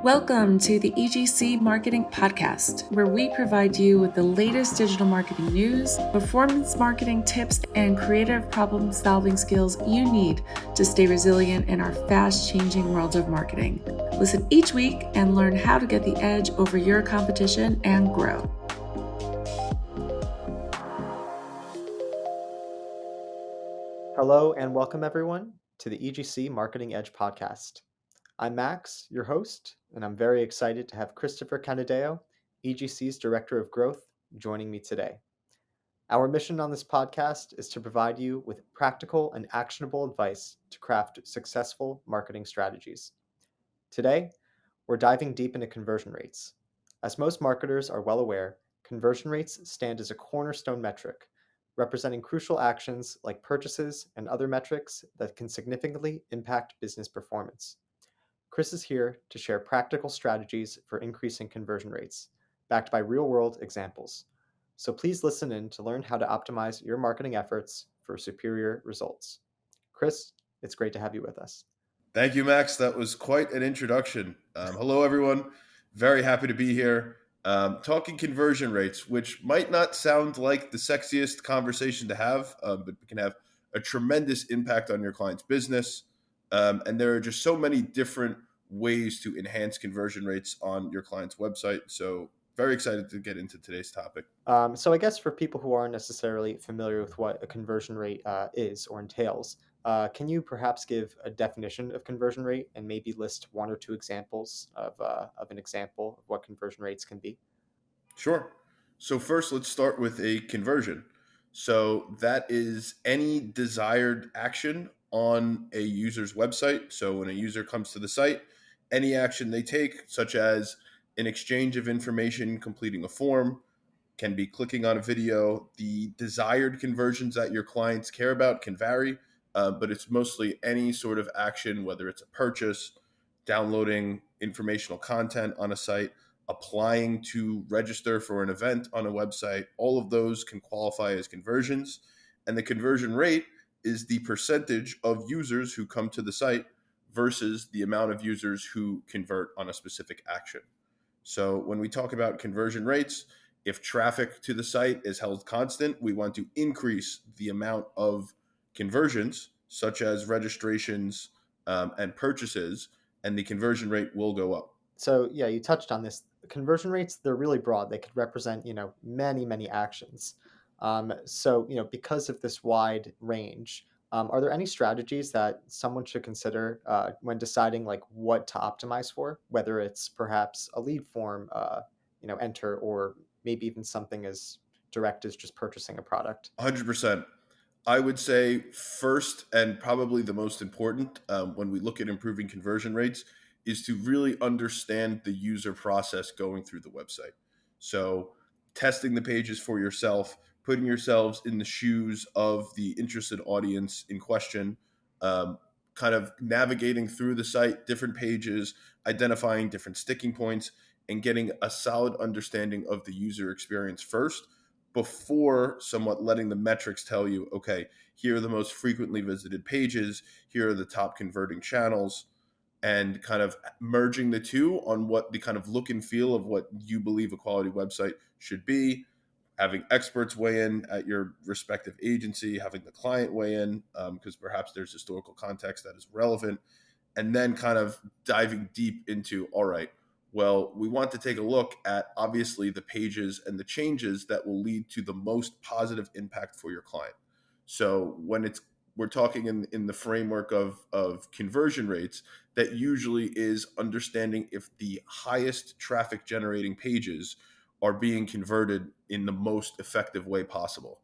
Welcome to the EGC Marketing Podcast, where we provide you with the latest digital marketing news, performance marketing tips, and creative problem-solving skills you need to stay resilient in our fast-changing world of marketing. Listen each week and learn how to get the edge over your competition and grow. Hello and welcome everyone to the EGC Marketing Edge podcast. I'm Max, your host, and I'm very excited to have Christopher Canadeo, EGC's Director of Growth, joining me today. Our mission on this podcast is to provide you with practical and actionable advice to craft successful marketing strategies. Today, we're diving deep into conversion rates. As most marketers are well aware, conversion rates stand as a cornerstone metric, representing crucial actions like purchases and other metrics that can significantly impact business performance. Chris is here to share practical strategies for increasing conversion rates, backed by real-world examples. So please listen in to learn how to optimize your marketing efforts for superior results. Chris, it's great to have you with us. Thank you, Max. That was quite an introduction. Hello, everyone. Very happy to be here. Talking conversion rates, which might not sound like the sexiest conversation to have, but can have a tremendous impact on your client's business. And there are just so many different ways to enhance conversion rates on your client's website. So very excited to get into today's topic. So I guess for people who aren't necessarily familiar with what a conversion rate is or entails, can you perhaps give a definition of conversion rate and maybe list one or two examples of an example of what conversion rates can be? Sure. So first, let's start with a conversion. So that is any desired action on a user's website. So when a user comes to the site, any action they take, such as an exchange of information, completing a form, can be clicking on a video. The desired conversions that your clients care about can vary, but it's mostly any sort of action, whether it's a purchase, downloading informational content on a site, applying to register for an event on a website. All of those can qualify as conversions. And the conversion rate is the percentage of users who come to the site versus the amount of users who convert on a specific action. So when we talk about conversion rates, if traffic to the site is held constant, we want to increase the amount of conversions, such as registrations and purchases, and the conversion rate will go up. So yeah, you touched on this. Conversion rates, they're really broad. They could represent, many actions. So, because of this wide range, are there any strategies that someone should consider when deciding like what to optimize for, whether it's perhaps a lead form, enter, or maybe even something as direct as just purchasing a product? 100%. I would say first and probably the most important when we look at improving conversion rates is to really understand the user process going through the website. So testing the pages for yourself, putting yourselves in the shoes of the interested audience in question, kind of navigating through the site, different pages, identifying different sticking points, and getting a solid understanding of the user experience first before somewhat letting the metrics tell you, okay, here are the most frequently visited pages, here are the top converting channels, and kind of merging the two on what the kind of look and feel of what you believe a quality website should be, having experts weigh in at your respective agency, having the client weigh in because perhaps there's historical context that is relevant, and then kind of diving deep into, all right, well, we want to take a look at obviously the pages and the changes that will lead to the most positive impact for your client. So when we're talking in the framework of conversion rates, that usually is understanding if the highest traffic generating pages are being converted in the most effective way possible.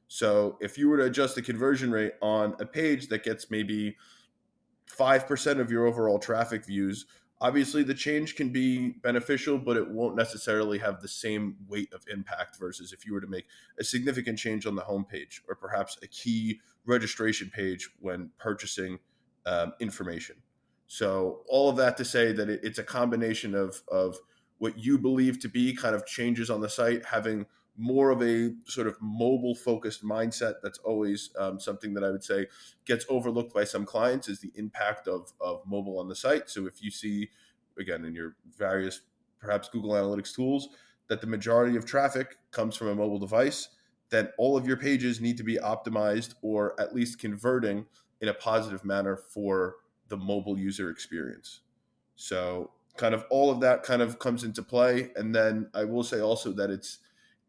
So if you were to adjust the conversion rate on a page that gets maybe 5% of your overall traffic views, obviously the change can be beneficial, but it won't necessarily have the same weight of impact versus if you were to make a significant change on the homepage or perhaps a key registration page when purchasing information. So all of that to say that it's a combination of what you believe to be kind of changes on the site, having more of a sort of mobile focused mindset. That's always something that I would say gets overlooked by some clients is the impact of mobile on the site. So if you see again, in your various perhaps Google Analytics tools, that the majority of traffic comes from a mobile device, then all of your pages need to be optimized or at least converting in a positive manner for the mobile user experience. So kind of all of that kind of comes into play. And then I will say also that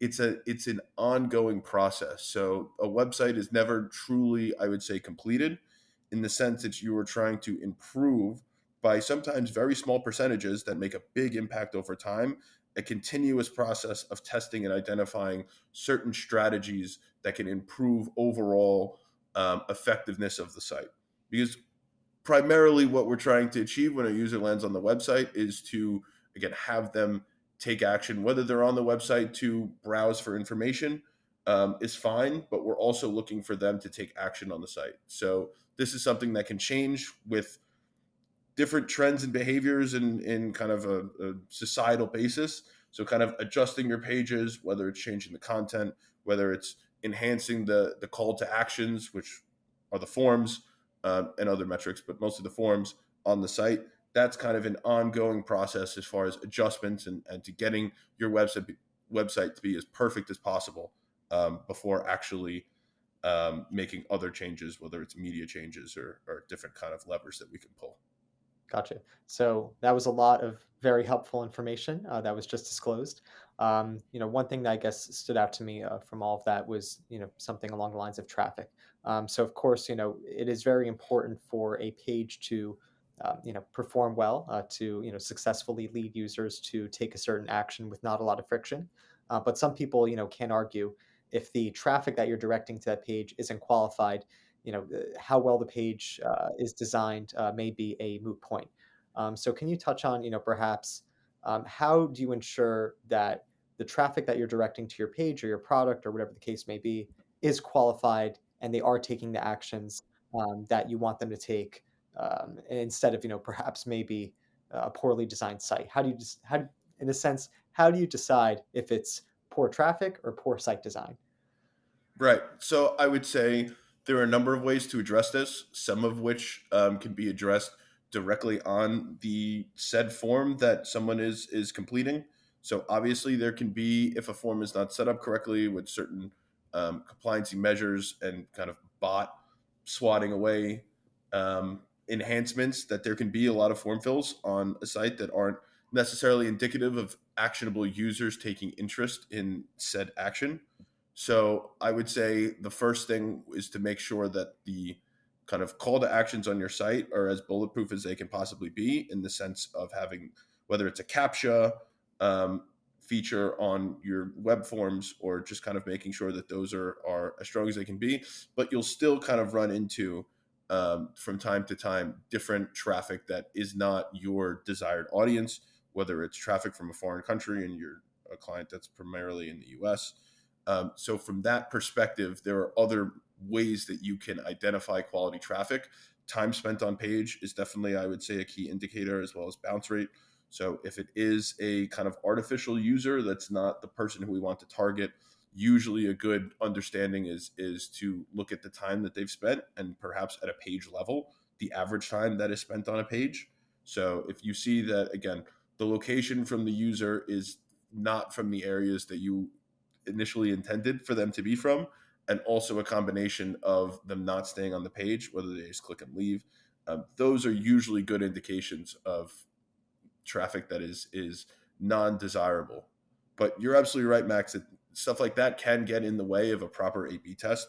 it's an ongoing process. So a website is never truly, I would say, completed, in the sense that you are trying to improve by sometimes very small percentages that make a big impact over time, a continuous process of testing and identifying certain strategies that can improve overall effectiveness of the site. Because primarily what we're trying to achieve when a user lands on the website is to, again, have them take action. Whether they're on the website to browse for information is fine, but we're also looking for them to take action on the site. So this is something that can change with different trends and behaviors in kind of a societal basis. So kind of adjusting your pages, whether it's changing the content, whether it's enhancing the call to actions, which are the forms and other metrics, but mostly the forms on the site. That's kind of an ongoing process as far as adjustments and to getting your website to be as perfect as possible before actually making other changes, whether it's media changes or different kind of levers that we can pull. Gotcha. So that was a lot of very helpful information that was just disclosed. One thing that I guess stood out to me from all of that was, something along the lines of traffic. So of course, it is very important for a page to, perform well, to, successfully lead users to take a certain action with not a lot of friction. But some people, can argue if the traffic that you're directing to that page isn't qualified, how well the page is designed may be a moot point. So can you touch on, perhaps how do you ensure that the traffic that you're directing to your page or your product or whatever the case may be is qualified and they are taking the actions that you want them to take, instead of, perhaps maybe a poorly designed site? How do you just, in a sense, how do you decide if it's poor traffic or poor site design? Right. So I would say there are a number of ways to address this, some of which can be addressed directly on the said form that someone is completing. So obviously there can be, if a form is not set up correctly with certain compliancy measures and kind of bot swatting away enhancements, that there can be a lot of form fills on a site that aren't necessarily indicative of actionable users taking interest in said action. So I would say the first thing is to make sure that the kind of call to actions on your site are as bulletproof as they can possibly be, in the sense of having, whether it's a CAPTCHA feature on your web forms, or just kind of making sure that those are as strong as they can be. But you'll still kind of run into, from time to time, different traffic that is not your desired audience, whether it's traffic from a foreign country and you're a client that's primarily in the US. So from that perspective, there are other ways that you can identify quality traffic. Time spent on page is definitely, I would say, a key indicator, as well as bounce rate. So if it is a kind of artificial user that's not the person who we want to target, usually a good understanding is to look at the time that they've spent, and perhaps at a page level, the average time that is spent on a page. So if you see that, again, the location from the user is not from the areas that you initially intended for them to be from, and also a combination of them not staying on the page, whether they just click and leave, those are usually good indications of traffic that is non-desirable. But you're absolutely right, Max, that stuff like that can get in the way of a proper A/B test.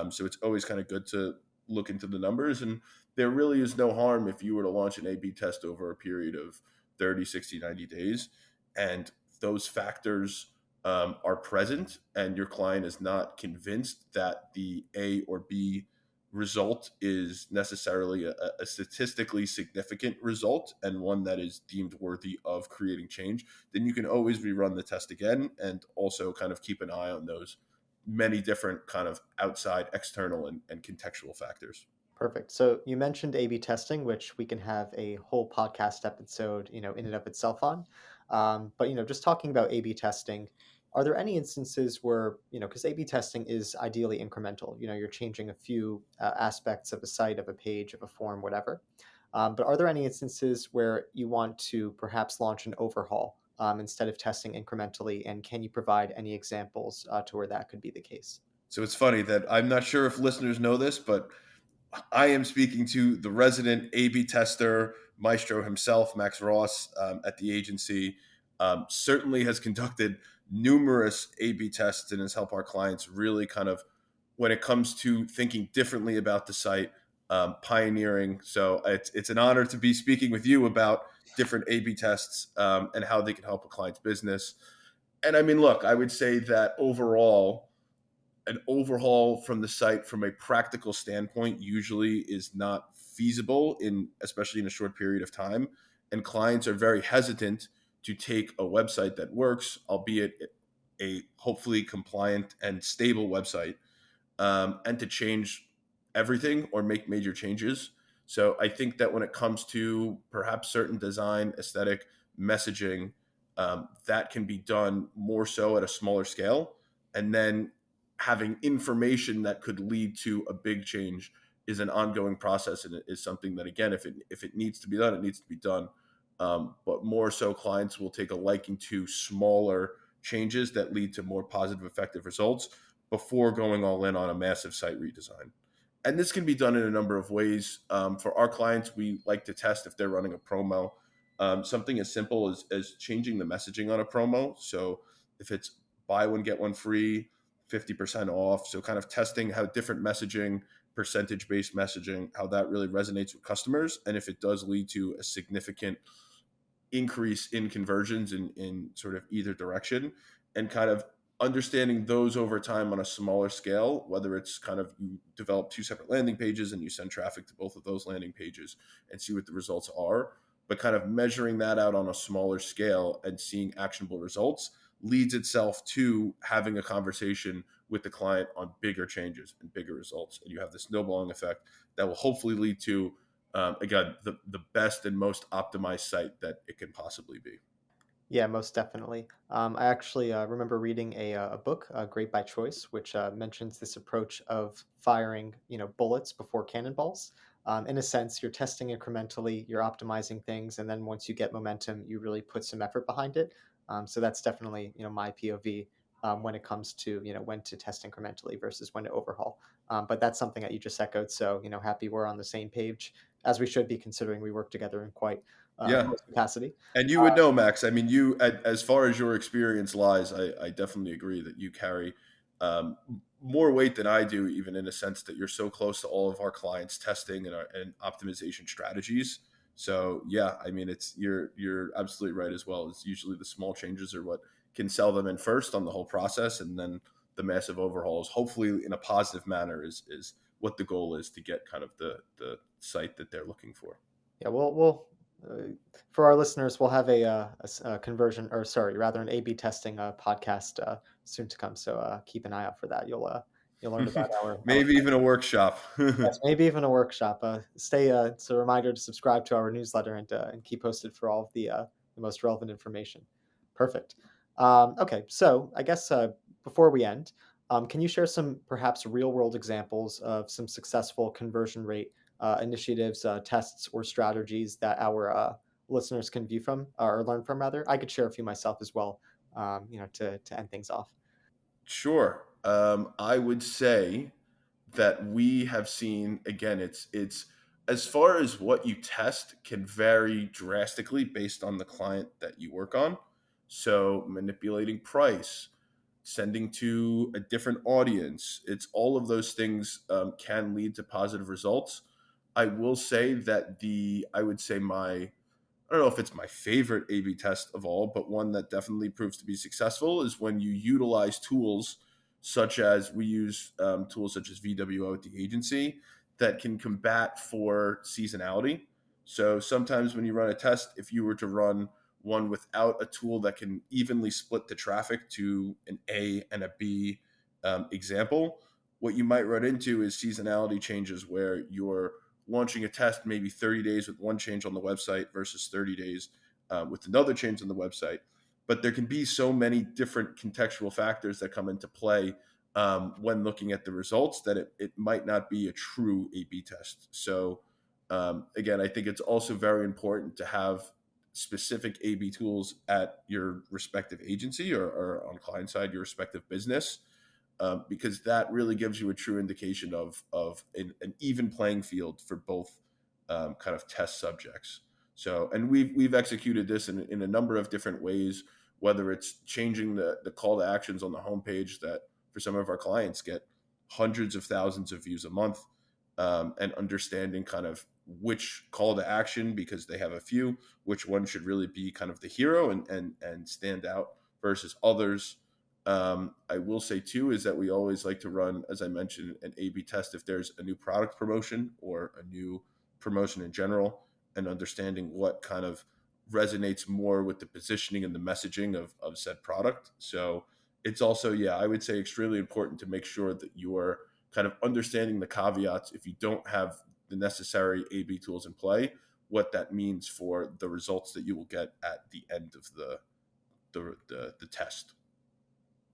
So it's always kind of good to look into the numbers, and there really is no harm if you were to launch an A/B test over a period of 30, 60, 90 days, and those factors are present, and your client is not convinced that the A or B result is necessarily a statistically significant result and one that is deemed worthy of creating change, then you can always rerun the test again, and also kind of keep an eye on those many different kind of outside, external, and contextual factors. Perfect. So you mentioned A/B testing, which we can have a whole podcast episode, in and of itself on. But just talking about A/B testing, are there any instances where, because A/B testing is ideally incremental, you're changing a few aspects of a site, of a page, of a form, whatever. But are there any instances where you want to perhaps launch an overhaul instead of testing incrementally? And can you provide any examples to where that could be the case? So it's funny that I'm not sure if listeners know this, but I am speaking to the resident A/B tester, maestro himself, Max Ross, at the agency. Certainly has conducted numerous A/B tests and has helped our clients really kind of, when it comes to thinking differently about the site, pioneering. So it's an honor to be speaking with you about different A/B tests and how they can help a client's business. And I mean, look, I would say that overall, an overhaul from the site from a practical standpoint usually is not feasible especially in a short period of time, and clients are very hesitant to take a website that works, albeit a hopefully compliant and stable website, and to change everything or make major changes. So I think that when it comes to perhaps certain design, aesthetic, messaging, that can be done more so at a smaller scale. And then having information that could lead to a big change is an ongoing process, and it is something that, again, if it needs to be done, it needs to be done. But more so, clients will take a liking to smaller changes that lead to more positive, effective results before going all in on a massive site redesign. And this can be done in a number of ways. For our clients, we like to test if they're running a promo. Something as simple as changing the messaging on a promo. So if it's buy one, get one free, 50% off. So kind of testing how different messaging, percentage-based messaging, how that really resonates with customers. And if it does lead to a significant increase in conversions in sort of either direction, and kind of understanding those over time on a smaller scale, whether it's kind of you develop two separate landing pages and you send traffic to both of those landing pages and see what the results are, but kind of measuring that out on a smaller scale and seeing actionable results leads itself to having a conversation with the client on bigger changes and bigger results. And you have this snowballing effect that will hopefully lead to, again, the best and most optimized site that it can possibly be. Yeah, most definitely. I actually remember reading a book, Great by Choice, which mentions this approach of firing, bullets before cannonballs. In a sense, you're testing incrementally, you're optimizing things, and then once you get momentum, you really put some effort behind it. So that's definitely, my POV when it comes to, when to test incrementally versus when to overhaul. But that's something that you just echoed. So, happy we're on the same page, as we should be, considering we work together in quite Yeah. close capacity. And you would know, Max. I mean, as far as your experience lies, I definitely agree that you carry um, more weight than I do, even in a sense that you're so close to all of our clients' testing and optimization strategies. So yeah, I mean, you're absolutely right as well. It's usually the small changes are what can sell them in first on the whole process, and then the massive overhauls, hopefully in a positive manner, is what the goal is to get kind of the site that they're looking for. Yeah, we'll for our listeners, we'll have a conversion, or sorry, rather an A/B testing podcast soon to come. So keep an eye out for that. You'll learn about our Maybe even a workshop. yes, maybe even a workshop. Stay. It's a reminder to subscribe to our newsletter and keep posted for all of the most relevant information. Perfect. Okay, so I guess before we end, can you share some perhaps real world examples of some successful conversion rate initiatives, tests, or strategies that our listeners can view from or learn from? Rather, I could share a few myself as well. To end things off. Sure. I would say that we have seen, again, it's as far as what you test can vary drastically based on the client that you work on. So manipulating price, sending to a different audience, it's all of those things can lead to positive results. I will say that I would say I don't know if it's my favorite A/B test of all, but one that definitely proves to be successful is when you utilize tools such as we use tools such as VWO at the agency that can combat for seasonality. So sometimes when you run a test, if you were to run one without a tool that can evenly split the traffic to an A and a B example, what you might run into is seasonality changes where you're launching a test maybe 30 days with one change on the website versus 30 days with another change on the website. But there can be so many different contextual factors that come into play when looking at the results that it might not be a true A/B test. So Again, I think it's also very important to have specific A/B tools at your respective agency or on client side, your respective business, because that really gives you a true indication of an even playing field for both kind of test subjects. So, and we've executed this in a number of different ways, whether it's changing the call to actions on the homepage that for some of our clients get hundreds of thousands of views a month, and understanding kind of which call to action, because they have a few, which one should really be kind of the hero and stand out versus others. I will say too is that we always like to run, as I mentioned, an A/B test if there's a new product promotion or a new promotion in general, and understanding what kind of resonates more with the positioning and the messaging of said product. So it's also, yeah, I would say extremely important to make sure that you are kind of understanding the caveats if you don't have the necessary A/B tools in play, what that means for the results that you will get at the end of the test.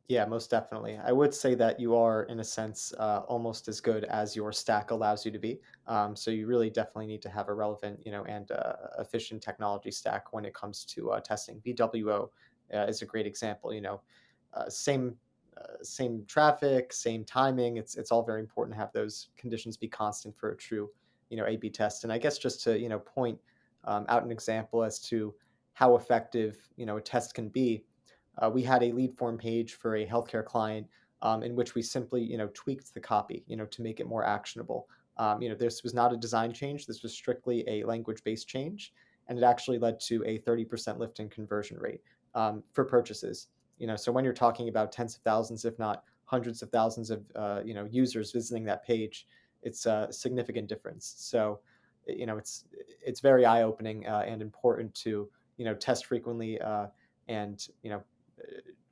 Yeah, most definitely. I would say that you are, in a sense, almost as good as your stack allows you to be. So you really definitely need to have a relevant, and efficient technology stack when it comes to testing. BWO is a great example. Same same traffic, same timing. It's all very important to have those conditions be constant for a true, A/B test. And I guess just to point out an example as to how effective a test can be. We had a lead form page for a healthcare client in which we simply, tweaked the copy, to make it more actionable. This was not a design change. This was strictly a language-based change, and it actually led to a 30% lift in conversion rate for purchases. So when you're talking about tens of thousands, if not hundreds of thousands of, users visiting that page, it's a significant difference. So, it's very eye-opening and important to, test frequently and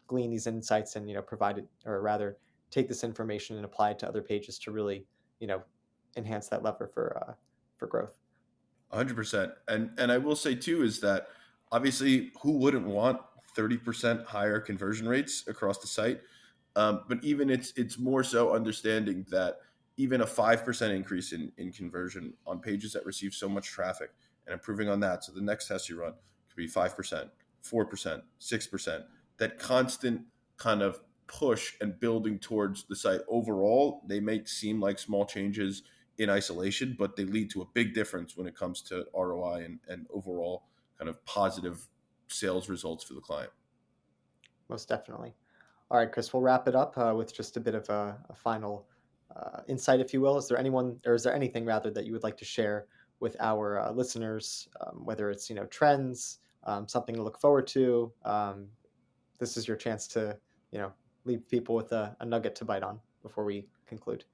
glean these insights and provide it, or rather take this information and apply it to other pages to really you know enhance that lever for growth. 100%. And I will say too is that obviously who wouldn't want 30% higher conversion rates across the site? But even it's more so understanding that even a 5% increase in conversion on pages that receive so much traffic and improving on that. So the next test you run could be 5%, 4%, 6%. That constant kind of push and building towards the site overall, they may seem like small changes in isolation, but they lead to a big difference when it comes to ROI and overall kind of positive sales results for the client. Most definitely. All right, Chris, we'll wrap it up with just a bit of a final insight, if you will. Is there anyone, or is there anything rather, that you would like to share with our listeners, whether it's trends, something to look forward to? This is your chance to leave people with a nugget to bite on before we conclude.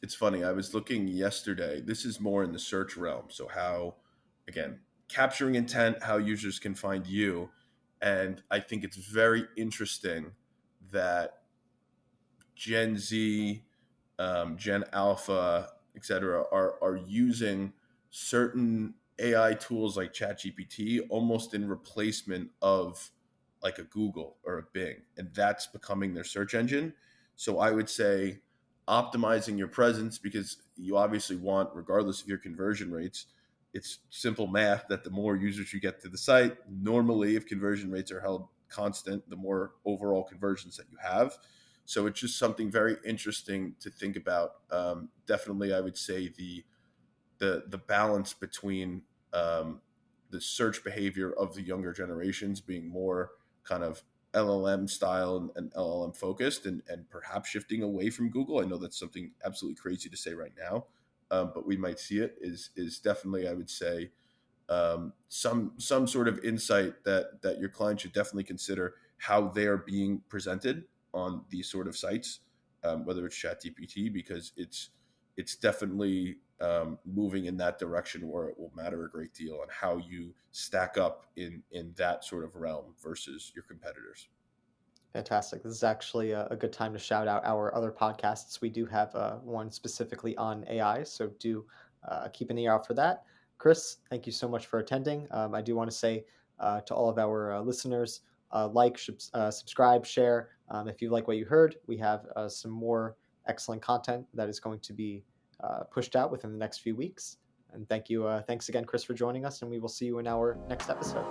It's funny. I was looking yesterday. This is more in the search realm. So how, again, capturing intent, how users can find you. And I think it's very interesting that Gen Z, Gen Alpha, et cetera, are using certain AI tools like ChatGPT almost in replacement of like a Google or a Bing. And that's becoming their search engine. So I would say optimizing your presence, because you obviously want, regardless of your conversion rates, it's simple math that the more users you get to the site, normally if conversion rates are held constant, the more overall conversions that you have. So it's just something very interesting to think about. Definitely, I would say the balance between the search behavior of the younger generations being more kind of LLM style and LLM focused, and perhaps shifting away from Google. I know that's something absolutely crazy to say right now, but we might see it. Is definitely, I would say, some sort of insight that your client should definitely consider how they are being presented on these sort of sites, whether it's ChatGPT, because it's definitely moving in that direction where it will matter a great deal on how you stack up in that sort of realm versus your competitors. Fantastic. This is actually a good time to shout out our other podcasts. We do have one specifically on AI, so do keep an ear out for that. Chris, thank you so much for attending. I do want to say to all of our listeners, subscribe, share. If you like what you heard, we have some more excellent content that is going to be pushed out within the next few weeks. And thanks again, Chris, for joining us, and we will see you in our next episode.